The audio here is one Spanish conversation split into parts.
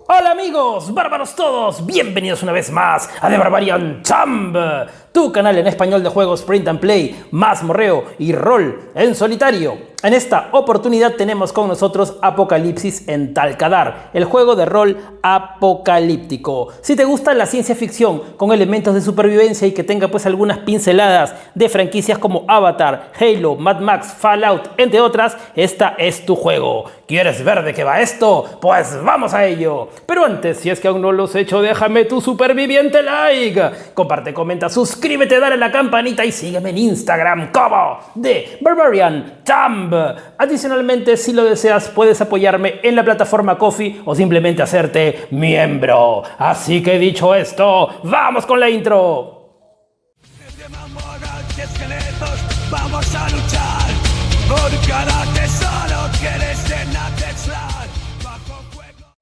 Hola amigos, bárbaros todos, bienvenidos una vez más a The Barbarian Champ, tu canal en español de juegos print and play, mazmorreo y rol en solitario. En esta oportunidad tenemos con nosotros Apocalipsis en Tal Kadar, el juego de rol apocalíptico. Si te gusta la ciencia ficción con elementos de supervivencia y que tenga pues algunas pinceladas de franquicias como Avatar, Halo, Mad Max, Fallout, entre otras, esta es tu juego. ¿Quieres ver de qué va esto? Pues vamos a ello. Pero antes, si es que aún no lo has hecho, déjame tu superviviente like. Comparte, comenta, suscríbete, dale a la campanita y sígueme en Instagram como The Barbarian Champ. Adicionalmente, si lo deseas, puedes apoyarme en la plataforma Ko-fi o simplemente hacerte miembro. Así que dicho esto, ¡vamos con la intro! Vamos a luchar por cada tesoro que desde Natexlan bajo fuego.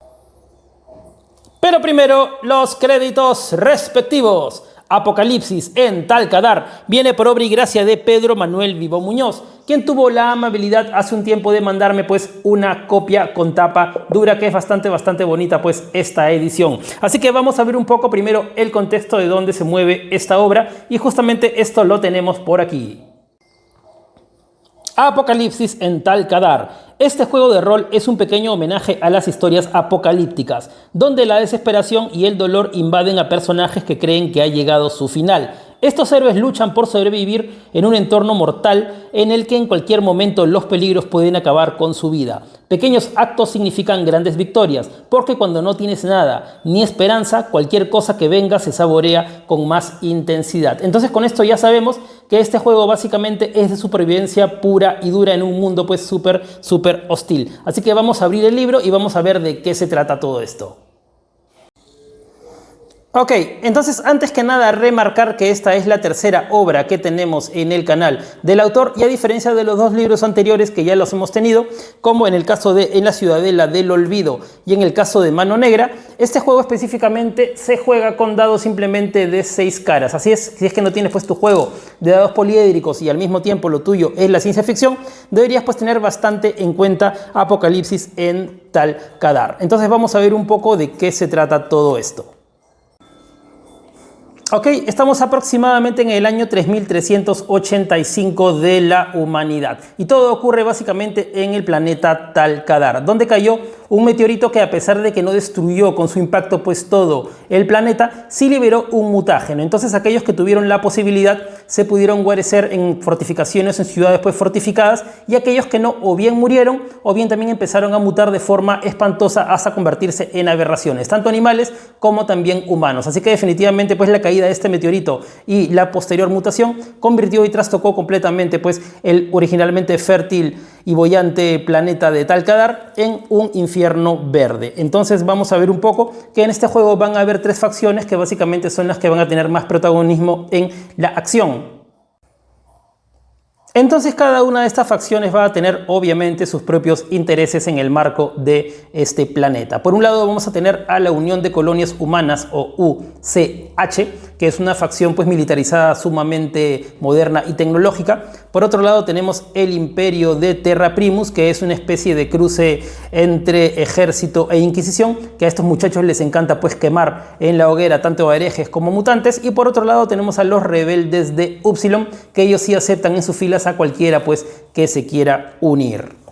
Pero primero, los créditos respectivos. Apocalipsis en Tal Kadar viene por obra y gracia de Pedro Manuel Vivo Muñoz, quien tuvo la amabilidad hace un tiempo de mandarme pues una copia con tapa dura que es bastante bonita pues esta edición. Así que vamos a ver un poco primero el contexto de dónde se mueve esta obra y justamente esto lo tenemos por aquí. Apocalipsis en Tal Kadar. Este juego de rol es un pequeño homenaje a las historias apocalípticas, donde la desesperación y el dolor invaden a personajes que creen que ha llegado su final. Estos héroes luchan por sobrevivir en un entorno mortal en el que en cualquier momento los peligros pueden acabar con su vida. Pequeños actos significan grandes victorias, porque cuando no tienes nada ni esperanza, cualquier cosa que venga se saborea con más intensidad. Entonces con esto ya sabemos que este juego básicamente es de supervivencia pura y dura en un mundo pues súper hostil. Así que vamos a abrir el libro y vamos a ver de qué se trata todo esto. Ok, entonces antes que nada remarcar que esta es la tercera obra que tenemos en el canal del autor y a diferencia de los dos libros anteriores que ya los hemos tenido, como en el caso de En la Ciudadela del Olvido y en el caso de Mano Negra, este juego específicamente se juega con dados simplemente de 6 caras. Así es, si es que no tienes pues tu juego de dados poliédricos y al mismo tiempo lo tuyo es la ciencia ficción, deberías pues tener bastante en cuenta Apocalipsis en Tal Kadar. Entonces vamos a ver un poco de qué se trata todo esto. Ok, estamos aproximadamente en el año 3385 de la humanidad y todo ocurre básicamente en el planeta Tal Kadar, donde cayó un meteorito que a pesar de que no destruyó con su impacto pues todo el planeta, sí liberó un mutágeno. Entonces aquellos que tuvieron la posibilidad se pudieron guarecer en fortificaciones, en ciudades pues fortificadas, y aquellos que no o bien murieron o bien también empezaron a mutar de forma espantosa hasta convertirse en aberraciones, tanto animales como también humanos. Así que definitivamente pues la caída de este meteorito y la posterior mutación convirtió y trastocó completamente pues el originalmente fértil y boyante planeta de Tal Kadar en un infierno verde. Entonces vamos a ver un poco que en este juego van a haber 3 facciones que básicamente son las que van a tener más protagonismo en la acción. Entonces cada una de estas facciones va a tener obviamente sus propios intereses en el marco de este planeta. Por un lado vamos a tener a la Unión de Colonias Humanas o UCH, que es una facción pues militarizada sumamente moderna y tecnológica. Por otro lado tenemos el Imperio de Terra Primus, que es una especie de cruce entre ejército e inquisición, que a estos muchachos les encanta pues quemar en la hoguera tanto a herejes como mutantes. Y por otro lado tenemos a los rebeldes de Upsilon, que ellos sí aceptan en sus filas a cualquiera pues que se quiera unir.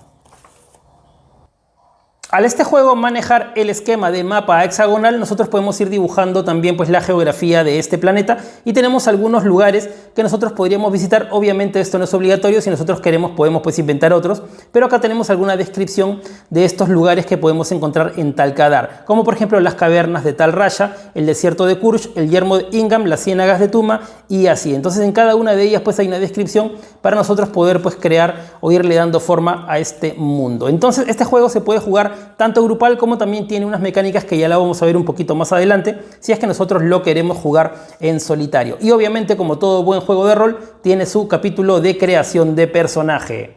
Al este juego manejar el esquema de mapa hexagonal, nosotros podemos ir dibujando también pues la geografía de este planeta y tenemos algunos lugares que nosotros podríamos visitar. Obviamente esto no es obligatorio, si nosotros queremos podemos pues inventar otros, pero acá tenemos alguna descripción de estos lugares que podemos encontrar en Tal Kadar, como por ejemplo las cavernas de Tal Raya, el desierto de Kursh, el yermo de Ingam, las ciénagas de Tuma y así. Entonces en cada una de ellas pues hay una descripción para nosotros poder pues crear o irle dando forma a este mundo. Entonces este juego se puede jugar tanto grupal como también tiene unas mecánicas que ya la vamos a ver un poquito más adelante si es que nosotros lo queremos jugar en solitario. Y obviamente, como todo buen juego de rol, tiene su capítulo de creación de personaje.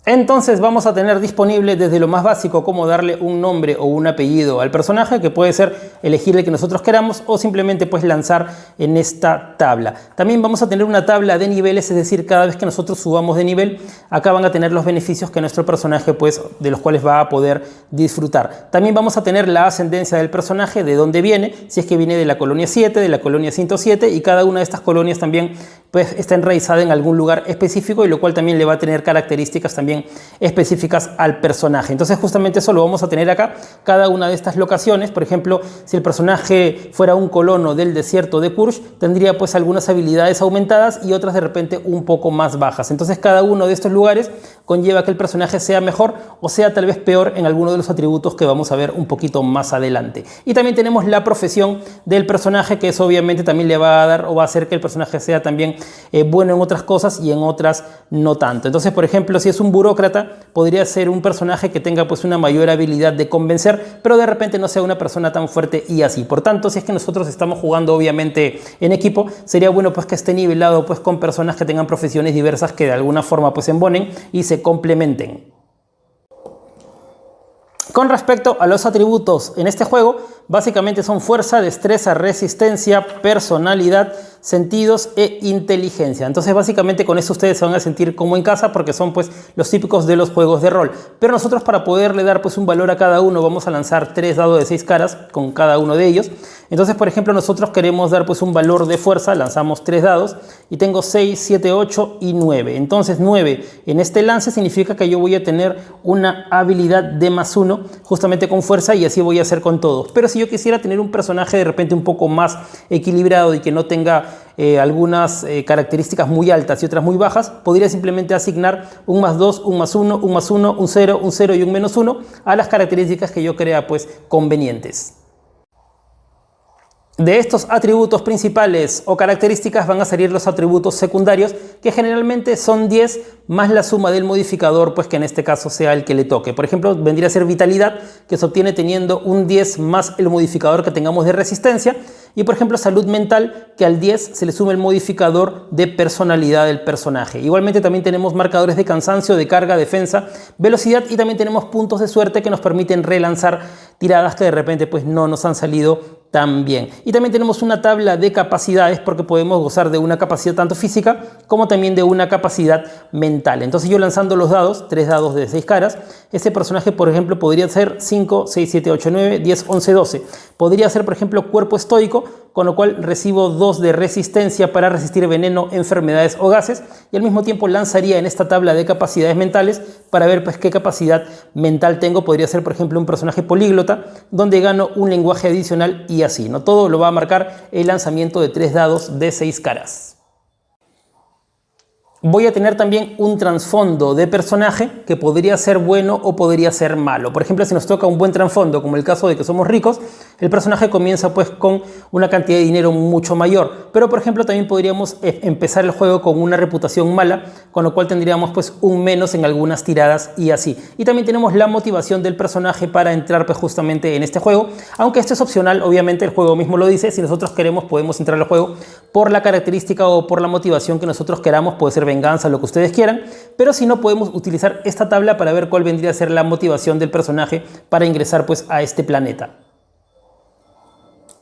Entonces vamos a tener disponible desde lo más básico como darle un nombre o un apellido al personaje, que puede ser elegir el que nosotros queramos o simplemente pues lanzar en esta tabla. También vamos a tener una tabla de niveles, es decir, cada vez que nosotros subamos de nivel, acá van a tener los beneficios que nuestro personaje pues de los cuales va a poder disfrutar. También vamos a tener la ascendencia del personaje, de dónde viene, si es que viene de la colonia 7, de la colonia 107, y cada una de estas colonias también pues está enraizada en algún lugar específico, y lo cual también le va a tener características también específicas al personaje. Entonces justamente eso lo vamos a tener acá, cada una de estas locaciones. Por ejemplo, si el personaje fuera un colono del desierto de Kursh, tendría pues algunas habilidades aumentadas y otras de repente un poco más bajas. Entonces cada uno de estos lugares conlleva que el personaje sea mejor o sea tal vez peor en alguno de los atributos que vamos a ver un poquito más adelante. Y también tenemos la profesión del personaje, que eso obviamente también le va a dar o va a hacer que el personaje sea también bueno en otras cosas y en otras no tanto. Entonces, por ejemplo, si es un burócrata, podría ser un personaje que tenga pues una mayor habilidad de convencer, pero de repente no sea una persona tan fuerte y así. Por tanto, si es que nosotros estamos jugando obviamente en equipo, sería bueno pues que esté nivelado pues con personas que tengan profesiones diversas que de alguna forma pues embonen y se complementen. Con respecto a los atributos en este juego, básicamente son fuerza, destreza, resistencia, personalidad, sentidos e inteligencia. Entonces básicamente con eso ustedes se van a sentir como en casa, porque son pues los típicos de los juegos de rol. Pero nosotros, para poderle dar pues un valor a cada uno, vamos a lanzar 3 dados de 6 caras con cada uno de ellos. Entonces, por ejemplo, nosotros queremos dar pues un valor de fuerza, lanzamos 3 dados y tengo 6, 7, 8 y 9. Entonces 9 en este lance significa que yo voy a tener una habilidad de +1 justamente con fuerza, y así voy a hacer con todos. Pero si yo quisiera tener un personaje de repente un poco más equilibrado y que no tenga algunas características muy altas y otras muy bajas, podría simplemente asignar un +2, un +1, un +1, un 0, un 0 y un -1 a las características que yo crea pues convenientes. De estos atributos principales o características van a salir los atributos secundarios, que generalmente son 10 más la suma del modificador, pues que en este caso sea el que le toque. Por ejemplo, vendría a ser vitalidad, que se obtiene teniendo un 10 más el modificador que tengamos de resistencia. Y por ejemplo, salud mental, que al 10 se le suma el modificador de personalidad del personaje. Igualmente también tenemos marcadores de cansancio, de carga, defensa, velocidad, y también tenemos puntos de suerte que nos permiten relanzar tiradas que de repente pues no nos han salido tan bien. Y también tenemos una tabla de capacidades, porque podemos gozar de una capacidad tanto física como también de una capacidad mental. Entonces yo lanzando los dados, 3 dados de 6 caras, este personaje por ejemplo podría ser 5, 6, 7, 8, 9, 10, 11, 12. Podría ser por ejemplo cuerpo estoico, con lo cual recibo 2 de resistencia para resistir veneno, enfermedades o gases, y al mismo tiempo lanzaría en esta tabla de capacidades mentales para ver pues qué capacidad mental tengo. Podría ser por ejemplo un personaje políglota, donde gano un lenguaje adicional, y así, ¿no? Todo lo va a marcar el lanzamiento de 3 dados de 6 caras. Voy a tener también un trasfondo de personaje que podría ser bueno o podría ser malo. Por ejemplo, si nos toca un buen trasfondo, como el caso de que somos ricos, el personaje comienza pues con una cantidad de dinero mucho mayor. Pero por ejemplo también podríamos empezar el juego con una reputación mala, con lo cual tendríamos pues un menos en algunas tiradas y así. Y también tenemos la motivación del personaje para entrar pues justamente en este juego, aunque esto es opcional, obviamente el juego mismo lo dice. Si nosotros queremos podemos entrar al juego por la característica o por la motivación que nosotros queramos, puede ser venganza, lo que ustedes quieran, pero si no, podemos utilizar esta tabla para ver cuál vendría a ser la motivación del personaje para ingresar pues a este planeta.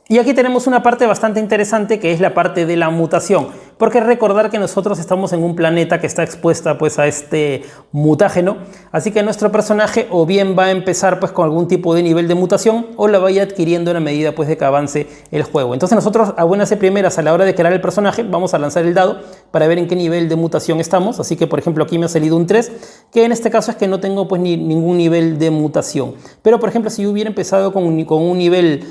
Y aquí tenemos una parte bastante interesante, que es la parte de la mutación, porque recordar que nosotros estamos en un planeta que está expuesta pues a este mutágeno, así que nuestro personaje o bien va a empezar pues con algún tipo de nivel de mutación, o la vaya adquiriendo en la medida pues de que avance el juego. Entonces nosotros a buenas y primeras, a la hora de crear el personaje, vamos a lanzar el dado para ver en qué nivel de mutación estamos. Así que por ejemplo aquí me ha salido un 3, que en este caso es que no tengo pues ningún nivel de mutación. Pero por ejemplo, si yo hubiera empezado con un nivel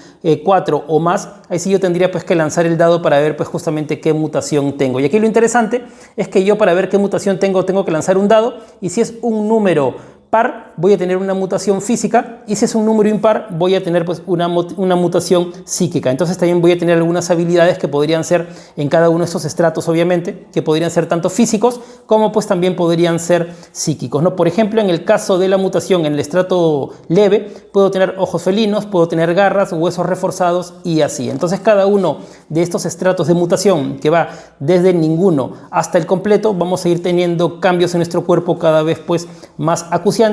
4 o más, ahí sí yo tendría pues que lanzar el dado para ver pues justamente qué mutación tengo. Y aquí lo interesante es que yo, para ver qué mutación tengo que lanzar un dado, y si es un número par voy a tener una mutación física, y si es un número impar voy a tener pues una mutación psíquica. Entonces también voy a tener algunas habilidades que podrían ser en cada uno de esos estratos, obviamente, que podrían ser tanto físicos como pues también podrían ser psíquicos, ¿no? Por ejemplo, en el caso de la mutación en el estrato leve, puedo tener ojos felinos, puedo tener garras, huesos reforzados y así. Entonces cada uno de estos estratos de mutación, que va desde el ninguno hasta el completo, vamos a ir teniendo cambios en nuestro cuerpo cada vez pues más acuciantes,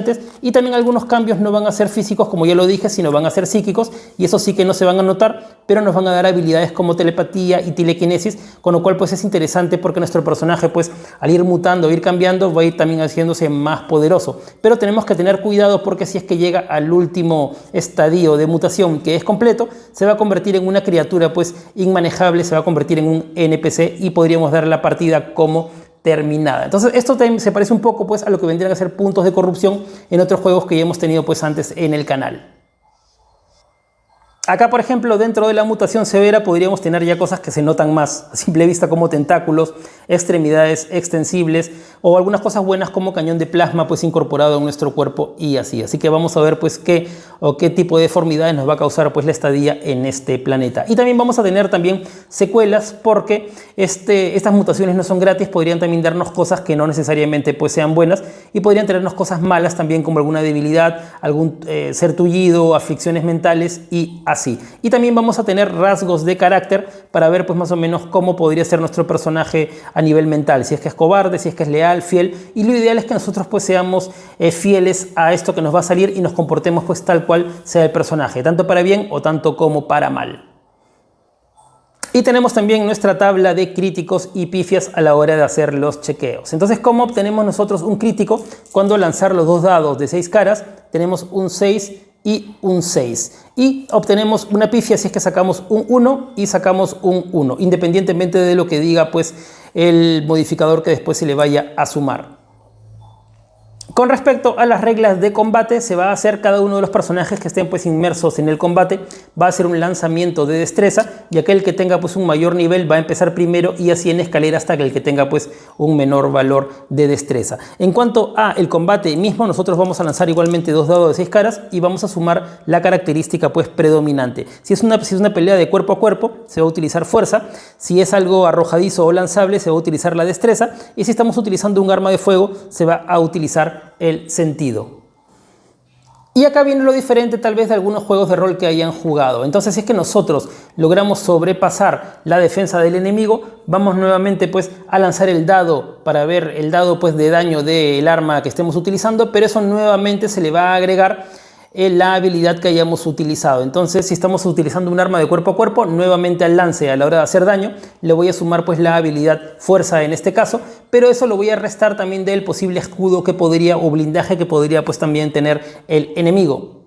y también algunos cambios no van a ser físicos, como ya lo dije, sino van a ser psíquicos, y eso sí que no se van a notar, pero nos van a dar habilidades como telepatía y telequinesis, con lo cual pues es interesante porque nuestro personaje pues al ir mutando, ir cambiando, va a ir también haciéndose más poderoso. Pero tenemos que tener cuidado porque si es que llega al último estadio de mutación, que es completo, se va a convertir en una criatura pues inmanejable, se va a convertir en un NPC y podríamos dar la partida como terminada. Entonces esto se parece un poco pues a lo que vendrían a ser puntos de corrupción en otros juegos que ya hemos tenido pues antes en el canal. Acá, por ejemplo, dentro de la mutación severa podríamos tener ya cosas que se notan más a simple vista, como tentáculos, extremidades extensibles o algunas cosas buenas como cañón de plasma pues incorporado en nuestro cuerpo y así. Así que vamos a ver pues qué tipo de deformidades nos va a causar pues la estadía en este planeta. Y también vamos a tener también secuelas porque estas mutaciones no son gratis, podrían también darnos cosas que no necesariamente pues sean buenas y podrían traernos cosas malas también, como alguna debilidad, algún ser tullido, aflicciones mentales y así. Y también vamos a tener rasgos de carácter para ver pues más o menos cómo podría ser nuestro personaje a nivel mental, si es que es cobarde, si es que es leal, fiel, y lo ideal es que nosotros pues seamos fieles a esto que nos va a salir y nos comportemos pues tal cual sea el personaje, tanto para bien o tanto como para mal. Y tenemos también nuestra tabla de críticos y pifias a la hora de hacer los chequeos. Entonces, ¿cómo obtenemos nosotros un crítico? Cuando lanzar los dos dados de 6 caras, tenemos un 6 y un 6. Y obtenemos una pifia si es que sacamos un 1 y sacamos un 1, independientemente de lo que diga pues el modificador que después se le vaya a sumar. Con respecto a las reglas de combate, se va a hacer cada uno de los personajes que estén pues inmersos en el combate, va a hacer un lanzamiento de destreza, y aquel que tenga pues un mayor nivel va a empezar primero y así en escalera hasta que el que tenga pues un menor valor de destreza. En cuanto a el combate mismo, nosotros vamos a lanzar igualmente dos dados de 6 caras y vamos a sumar la característica pues predominante. Si es una pelea de cuerpo a cuerpo, se va a utilizar fuerza. Si es algo arrojadizo o lanzable, se va a utilizar la destreza, y si estamos utilizando un arma de fuego, se va a utilizar el sentido. Y acá viene lo diferente tal vez de algunos juegos de rol que hayan jugado. Entonces, si es que nosotros logramos sobrepasar la defensa del enemigo, vamos nuevamente pues a lanzar el dado para ver el dado pues de daño del arma que estemos utilizando, pero eso nuevamente se le va a agregar la habilidad que hayamos utilizado. Entonces, si estamos utilizando un arma de cuerpo a cuerpo, nuevamente al lance a la hora de hacer daño le voy a sumar pues la habilidad fuerza en este caso, pero eso lo voy a restar también del posible escudo que podría o blindaje que podría pues también tener el enemigo.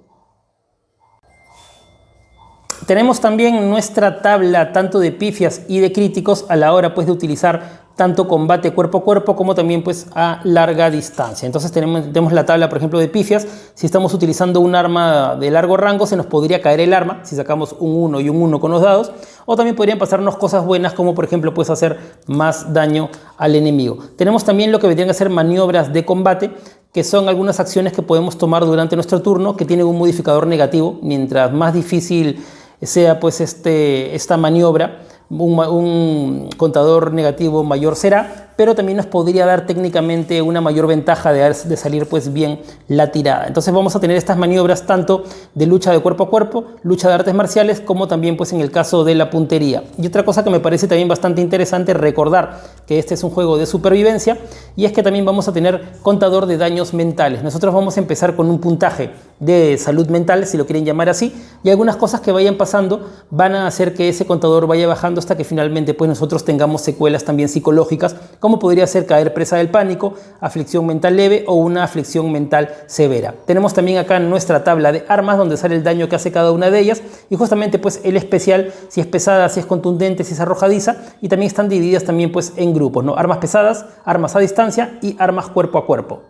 Tenemos también nuestra tabla tanto de pifias y de críticos a la hora pues de utilizar tanto combate cuerpo a cuerpo como también pues a larga distancia. Entonces tenemos la tabla, por ejemplo, de pifias. Si estamos utilizando un arma de largo rango, se nos podría caer el arma si sacamos un 1 y un 1 con los dados, o también podrían pasarnos cosas buenas como por ejemplo pues hacer más daño al enemigo. Tenemos también lo que vendrían a ser maniobras de combate, que son algunas acciones que podemos tomar durante nuestro turno que tienen un modificador negativo. Mientras más difícil sea pues esta maniobra, un contador negativo mayor será, pero también nos podría dar técnicamente una mayor ventaja de salir pues bien la tirada. Entonces vamos a tener estas maniobras tanto de lucha de cuerpo a cuerpo, lucha de artes marciales, como también pues en el caso de la puntería. Y otra cosa que me parece también bastante interesante recordar que este es un juego de supervivencia, y es que también vamos a tener contador de daños mentales. Nosotros vamos a empezar con un puntaje de salud mental, si lo quieren llamar así, y algunas cosas que vayan pasando van a hacer que ese contador vaya bajando hasta que finalmente pues nosotros tengamos secuelas también psicológicas, como podría ser caer presa del pánico, aflicción mental leve o una aflicción mental severa. Tenemos también acá nuestra tabla de armas donde sale el daño que hace cada una de ellas, y justamente pues el especial, si es pesada, si es contundente, si es arrojadiza, y también están divididas también pues en grupos, ¿no? Armas pesadas, armas a distancia y armas cuerpo a cuerpo.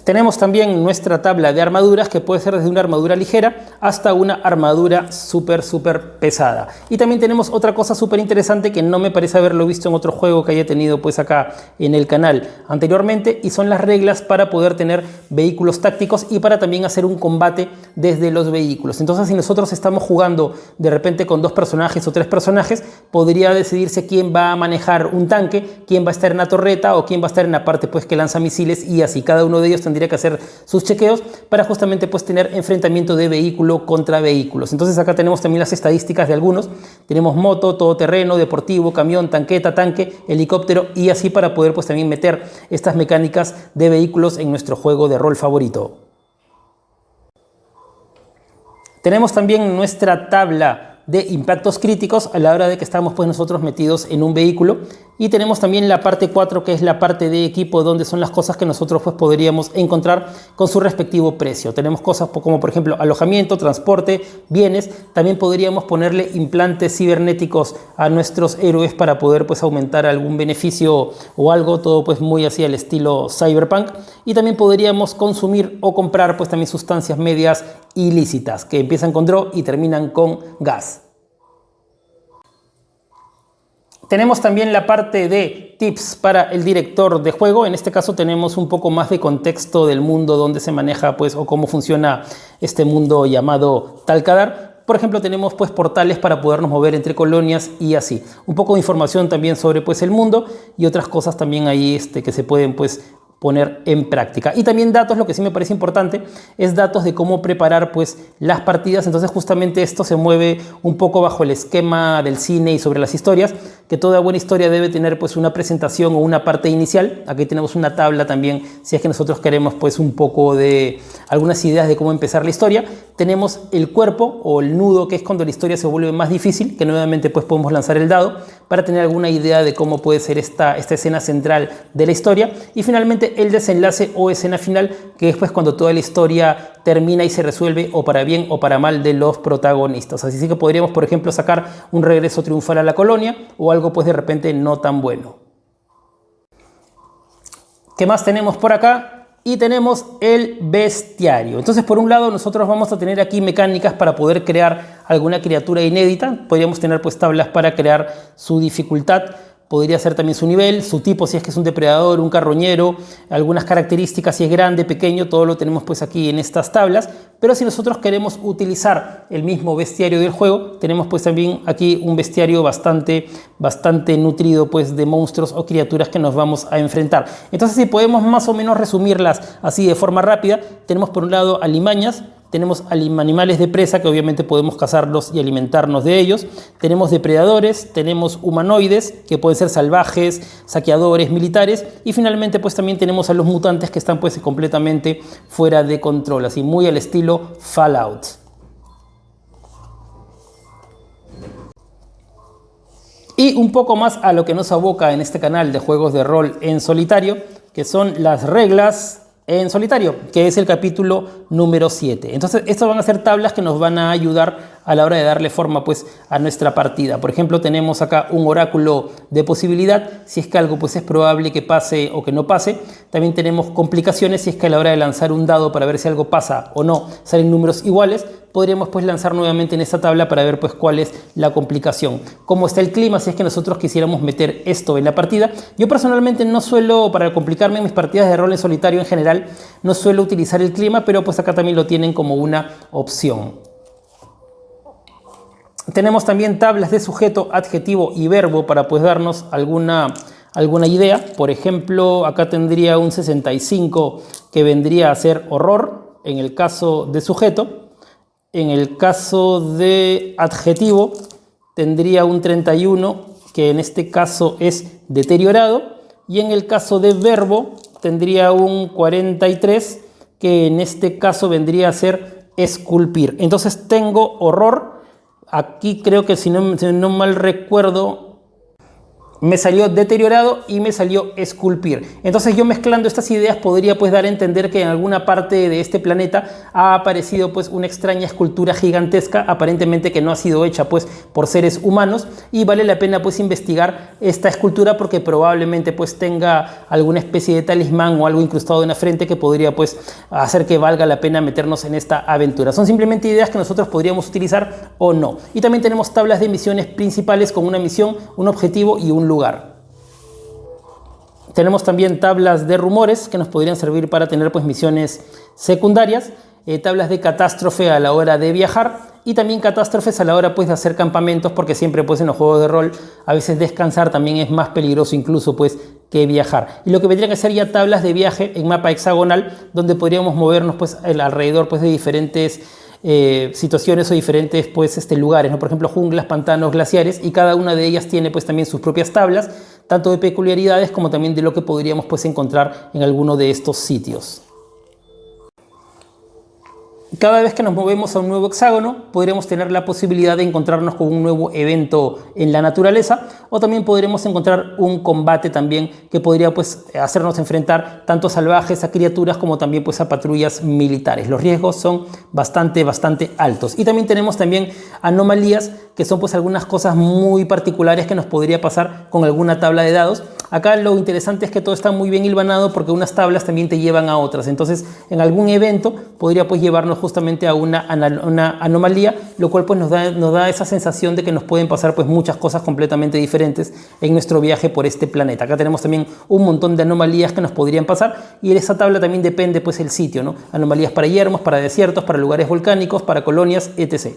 Tenemos también nuestra tabla de armaduras, que puede ser desde una armadura ligera hasta una armadura súper pesada. Y también tenemos otra cosa súper interesante que no me parece haberlo visto en otro juego que haya tenido pues acá en el canal anteriormente, y son las reglas para poder tener vehículos tácticos y para también hacer un combate desde los vehículos. Entonces, si nosotros estamos jugando de repente con 2 personajes o 3 personajes, podría decidirse quién va a manejar un tanque, quién va a estar en la torreta o quién va a estar en la parte pues que lanza misiles, y así cada uno de ellos tendría que hacer sus chequeos para justamente pues tener enfrentamiento de vehículo contra vehículos. Entonces acá tenemos también las estadísticas de algunos. Tenemos moto, todoterreno, deportivo, camión, tanqueta, tanque, helicóptero, y así para poder pues también meter estas mecánicas de vehículos en nuestro juego de rol favorito. Tenemos también nuestra tabla de impactos críticos a la hora de que estamos pues nosotros metidos en un vehículo, y tenemos también la parte 4, que es la parte de equipo, donde son las cosas que nosotros pues podríamos encontrar con su respectivo precio. Tenemos cosas como por ejemplo alojamiento, transporte, bienes. También podríamos ponerle implantes cibernéticos a nuestros héroes para poder pues aumentar algún beneficio o algo, todo pues muy así al estilo cyberpunk. Y también podríamos consumir o comprar pues también sustancias medias ilícitas que empiezan con draw y terminan con gas. Tenemos también la parte de tips para el director de juego. En este caso tenemos un poco más de contexto del mundo donde se maneja pues o cómo funciona este mundo llamado Talcadar. Por ejemplo, tenemos pues portales para podernos mover entre colonias y así. Un poco de información también sobre pues el mundo y otras cosas también ahí que se pueden pues poner en práctica. Y también datos, lo que sí me parece importante es datos de cómo preparar pues las partidas. Entonces justamente esto se mueve un poco bajo el esquema del cine y sobre las historias, que toda buena historia debe tener pues una presentación o una parte inicial. Aquí tenemos una tabla también, si es que nosotros queremos pues un poco de algunas ideas de cómo empezar la historia. Tenemos el cuerpo o el nudo, que es cuando la historia se vuelve más difícil, que nuevamente pues podemos lanzar el dado para tener alguna idea de cómo puede ser esta escena central de la historia. Y finalmente el desenlace o escena final, que es pues cuando toda la historia termina y se resuelve o para bien o para mal de los protagonistas. Así que podríamos, por ejemplo, sacar un regreso triunfal a la colonia o algo pues de repente no tan bueno. ¿Qué más tenemos por acá? Y tenemos el bestiario. Entonces, por un lado, nosotros vamos a tener aquí mecánicas para poder crear alguna criatura inédita. Podríamos tener pues tablas para crear su dificultad. Podría ser también su nivel, su tipo, si es que es un depredador, un carroñero, algunas características, si es grande, pequeño, todo lo tenemos pues aquí en estas tablas. Pero si nosotros queremos utilizar el mismo bestiario del juego, tenemos pues también aquí un bestiario bastante nutrido pues de monstruos o criaturas que nos vamos a enfrentar. Entonces, si podemos más o menos resumirlas así de forma rápida, tenemos por un lado alimañas. Tenemos animales de presa, que obviamente podemos cazarlos y alimentarnos de ellos. Tenemos depredadores, tenemos humanoides, que pueden ser salvajes, saqueadores, militares. Y finalmente pues también tenemos a los mutantes, que están pues completamente fuera de control, así muy al estilo Fallout. Y un poco más a lo que nos aboca en este canal de juegos de rol en solitario, que son las reglas en solitario, que es el capítulo número 7. Entonces, estas van a ser tablas que nos van a ayudar a la hora de darle forma pues a nuestra partida. Por ejemplo, tenemos acá un oráculo de posibilidad, si es que algo pues es probable que pase o que no pase. También tenemos complicaciones, si es que a la hora de lanzar un dado para ver si algo pasa o no, salen números iguales. Podríamos pues lanzar nuevamente en esta tabla para ver pues cuál es la complicación. Cómo está el clima, si es que nosotros quisiéramos meter esto en la partida. Yo personalmente no suelo, para complicarme en mis partidas de rol en solitario en general, no suelo utilizar el clima, pero pues acá también lo tienen como una opción. Tenemos también tablas de sujeto, adjetivo y verbo para pues darnos alguna idea. Por ejemplo, acá tendría un 65 que vendría a ser horror en el caso de sujeto. En el caso de adjetivo tendría un 31 que en este caso es deteriorado. Y en el caso de verbo tendría un 43 que en este caso vendría a ser esculpir. Entonces tengo horror. Aquí creo que si no mal recuerdo, me salió deteriorado y me salió esculpir. Entonces yo mezclando estas ideas podría pues dar a entender que en alguna parte de este planeta ha aparecido pues una extraña escultura gigantesca, aparentemente que no ha sido hecha pues por seres humanos, y vale la pena pues investigar esta escultura porque probablemente pues tenga alguna especie de talismán o algo incrustado en la frente que podría pues hacer que valga la pena meternos en esta aventura. Son simplemente ideas que nosotros podríamos utilizar o no. Y también tenemos tablas de misiones principales con una misión, un objetivo y un lugar. Tenemos también tablas de rumores que nos podrían servir para tener pues misiones secundarias, tablas de catástrofe a la hora de viajar y también catástrofes a la hora pues de hacer campamentos, porque siempre pues en los juegos de rol a veces descansar también es más peligroso incluso pues que viajar. Y lo que vendría que ser ya tablas de viaje en mapa hexagonal, donde podríamos movernos pues alrededor pues de diferentes situaciones o diferentes pues lugares, ¿no? Por ejemplo, junglas, pantanos, glaciares, y cada una de ellas tiene pues también sus propias tablas, tanto de peculiaridades como también de lo que podríamos pues encontrar en alguno de estos sitios. Cada vez que nos movemos a un nuevo hexágono, podremos tener la posibilidad de encontrarnos con un nuevo evento en la naturaleza, o también podremos encontrar un combate también que podría pues hacernos enfrentar tanto salvajes, a criaturas, como también pues a patrullas militares. Los riesgos son bastante altos. Y también tenemos también anomalías, que son pues algunas cosas muy particulares que nos podría pasar con alguna tabla de dados. Acá lo interesante es que todo está muy bien hilvanado, porque unas tablas también te llevan a otras. Entonces, en algún evento podría pues llevarnos justamente a una anomalía, lo cual pues nos da esa sensación de que nos pueden pasar pues muchas cosas completamente diferentes en nuestro viaje por este planeta. Acá tenemos también un montón de anomalías que nos podrían pasar, y en esa tabla también depende pues el sitio, ¿no? Anomalías para yermos, para desiertos, para lugares volcánicos, para colonias, etc.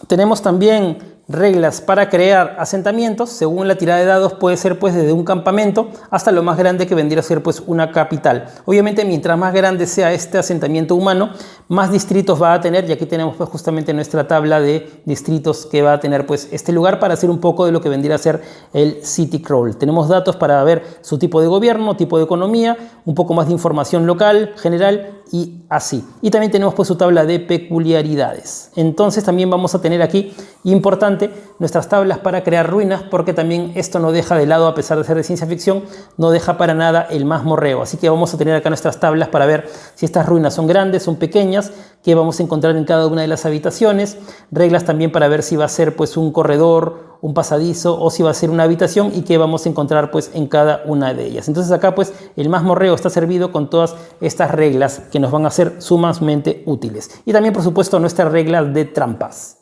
Tenemos también reglas para crear asentamientos. Según la tirada de dados, puede ser pues desde un campamento hasta lo más grande, que vendría a ser pues una capital. Obviamente, mientras más grande sea este asentamiento humano, más distritos va a tener, y aquí tenemos pues justamente nuestra tabla de distritos que va a tener pues este lugar, para hacer un poco de lo que vendría a ser el city crawl. Tenemos datos para ver su tipo de gobierno, tipo de economía, un poco más de información local, general, y así. Y también tenemos pues su tabla de peculiaridades. Entonces también vamos a tener aquí, importante, nuestras tablas para crear ruinas, porque también esto no deja de lado, a pesar de ser de ciencia ficción, no deja para nada el mazmorreo. Así que vamos a tener acá nuestras tablas para ver si estas ruinas son grandes, son pequeñas, qué vamos a encontrar en cada una de las habitaciones, reglas también para ver si va a ser pues un corredor, un pasadizo, o si va a ser una habitación, y qué vamos a encontrar pues en cada una de ellas. Entonces acá pues el mazmorreo está servido con todas estas reglas que nos van a ser sumamente útiles. Y también por supuesto nuestras reglas de trampas.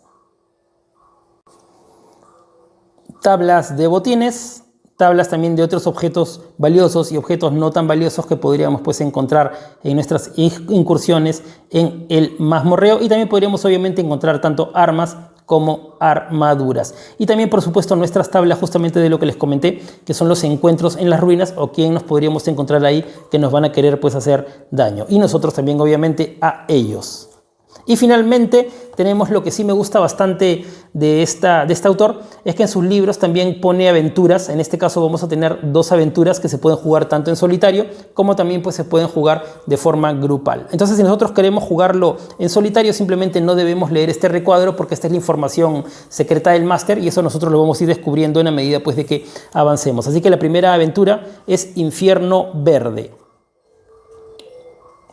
Tablas de botines, tablas también de otros objetos valiosos y objetos no tan valiosos que podríamos pues encontrar en nuestras incursiones en el mazmorreo, y también podríamos obviamente encontrar tanto armas como armaduras. Y también por supuesto nuestras tablas justamente de lo que les comenté, que son los encuentros en las ruinas, o quién nos podríamos encontrar ahí que nos van a querer pues hacer daño, y nosotros también obviamente a ellos. Y finalmente tenemos lo que sí me gusta bastante de este autor, es que en sus libros también pone aventuras. En este caso vamos a tener dos aventuras que se pueden jugar tanto en solitario como también pues se pueden jugar de forma grupal. Entonces, si nosotros queremos jugarlo en solitario, simplemente no debemos leer este recuadro, porque esta es la información secreta del máster, y eso nosotros lo vamos a ir descubriendo en la medida pues de que avancemos. Así que la primera aventura es Infierno Verde,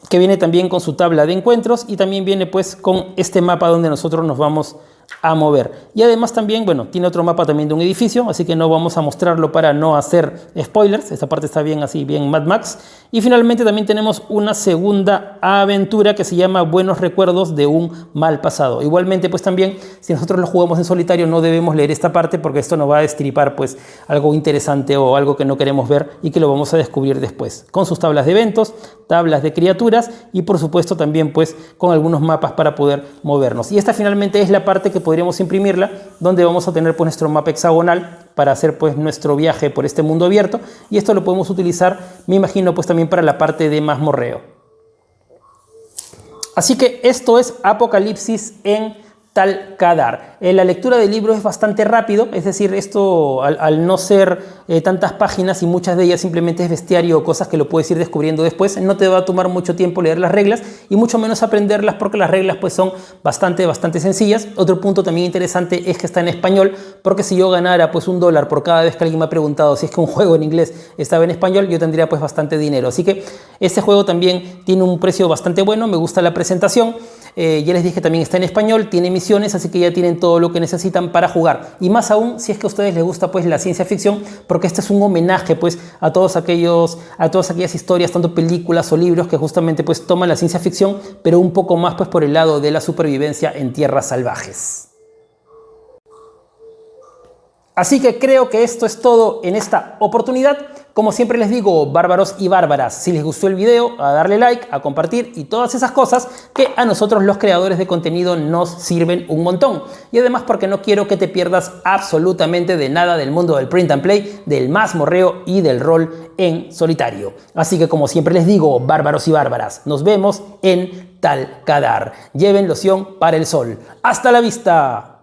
que viene también con su tabla de encuentros, y también viene pues con este mapa donde nosotros nos vamos a mover. Y además también, bueno, tiene otro mapa también de un edificio, así que no vamos a mostrarlo para no hacer spoilers. Esta parte está bien así, bien Mad Max. Y finalmente también tenemos una segunda aventura que se llama Buenos Recuerdos de un Mal Pasado. Igualmente pues también, si nosotros lo jugamos en solitario, no debemos leer esta parte, porque esto nos va a destripar pues algo interesante o algo que no queremos ver, y que lo vamos a descubrir después, con sus tablas de eventos, tablas de criaturas, y por supuesto también pues con algunos mapas para poder movernos. Y esta finalmente es la parte que podríamos imprimirla, donde vamos a tener pues nuestro mapa hexagonal para hacer pues nuestro viaje por este mundo abierto, y esto lo podemos utilizar, me imagino, pues también para la parte de mazmorreo. Así que esto es Apocalipsis en Tal Kadar. La lectura del libro es bastante rápido, es decir, esto al no ser tantas páginas y muchas de ellas simplemente es bestiario o cosas que lo puedes ir descubriendo después. No te va a tomar mucho tiempo leer las reglas y mucho menos aprenderlas, porque las reglas pues son bastante sencillas. Otro punto también interesante es que está en español, porque si yo ganara pues $1 por cada vez que alguien me ha preguntado si es que un juego en inglés estaba en español, yo tendría pues bastante dinero. Así que este juego también tiene un precio bastante bueno, me gusta la presentación. Ya les dije, también está en español, tiene misiones, así que ya tienen todo lo que necesitan para jugar. Y más aún si es que a ustedes les gusta pues la ciencia ficción, porque este es un homenaje pues a todas aquellas historias, tanto películas o libros, que justamente pues toman la ciencia ficción, pero un poco más pues por el lado de la supervivencia en tierras salvajes. Así que creo que esto es todo en esta oportunidad. Como siempre les digo, bárbaros y bárbaras, si les gustó el video, a darle like, a compartir y todas esas cosas que a nosotros los creadores de contenido nos sirven un montón. Y además porque no quiero que te pierdas absolutamente de nada del mundo del print and play, del mazmorreo y del rol en solitario. Así que como siempre les digo, bárbaros y bárbaras, nos vemos en Tal Kadar. Lleven loción para el sol. ¡Hasta la vista!